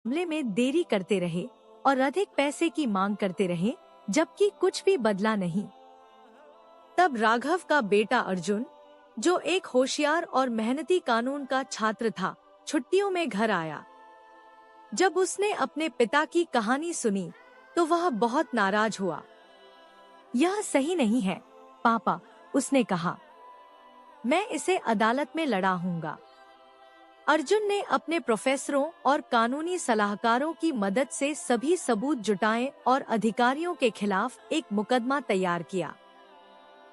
मामले में देरी करते रहे और अधिक पैसे की मांग करते रहे, जबकि कुछ भी बदला नहीं। तब राघव का बेटा अर्जुन, जो एक होशियार और मेहनती कानून का छात्र था, छुट्टियों में घर आया। जब उसने अपने पिता की कहानी सुनी तो वह बहुत नाराज हुआ। यह सही नहीं है पापा, उसने कहा, मैं इसे अदालत में लड़ाऊंगा। अर्जुन ने अपने प्रोफेसरों और कानूनी सलाहकारों की मदद से सभी सबूत जुटाए और अधिकारियों के खिलाफ एक मुकदमा तैयार किया।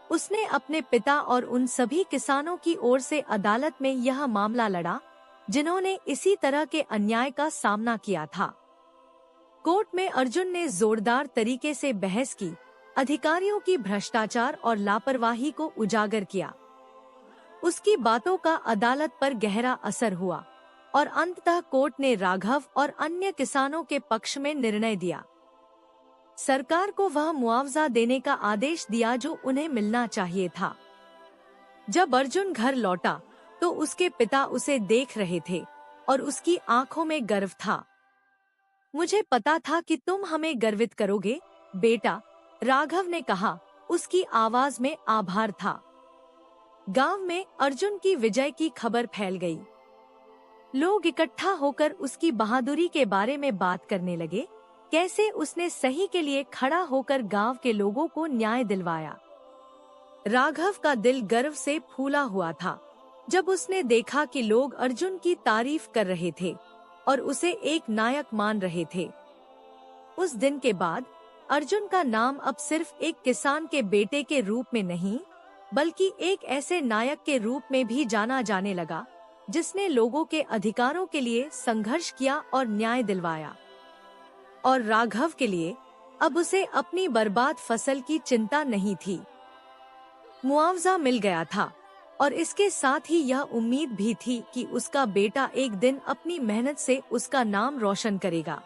उसने अपने पिता और उन सभी किसानों की ओर से अदालत में यह मामला लड़ा जिन्होंने इसी तरह के अन्याय का सामना किया था। कोर्ट में अर्जुन ने जोरदार तरीके से बहस की, अधिकारियों की भ्रष्टाचार और लापरवाही को उजागर किया। उसकी बातों का अदालत पर गहरा असर हुआ और अंततः कोर्ट ने राघव और अन्य किसानों के पक्ष में निर्णय दिया। सरकार को वह मुआवजा देने का आदेश दिया जो उन्हें मिलना चाहिए था। जब अर्जुन घर लौटा तो उसके पिता उसे देख रहे थे और उसकी आंखों में गर्व था। मुझे पता था कि तुम हमें गर्वित करोगे बेटा, राघव ने कहा। उसकी आवाज में आभार था। गांव में अर्जुन की विजय की खबर फैल गई। लोग इकट्ठा होकर उसकी बहादुरी के बारे में बात करने लगे, कैसे उसने सही के लिए खड़ा होकर गांव के लोगों को न्याय दिलवाया। राघव का दिल गर्व से फूला हुआ था जब उसने देखा कि लोग अर्जुन की तारीफ कर रहे थे और उसे एक नायक मान रहे थे। उस दिन के बाद अर्जुन का नाम अब सिर्फ एक किसान के बेटे के रूप में नहीं, बल्कि एक ऐसे नायक के रूप में भी जाना जाने लगा जिसने लोगों के अधिकारों के लिए संघर्ष किया और न्याय दिलवाया। और राघव के लिए अब उसे अपनी बर्बाद फसल की चिंता नहीं थी। मुआवजा मिल गया था और इसके साथ ही यह उम्मीद भी थी कि उसका बेटा एक दिन अपनी मेहनत से उसका नाम रोशन करेगा।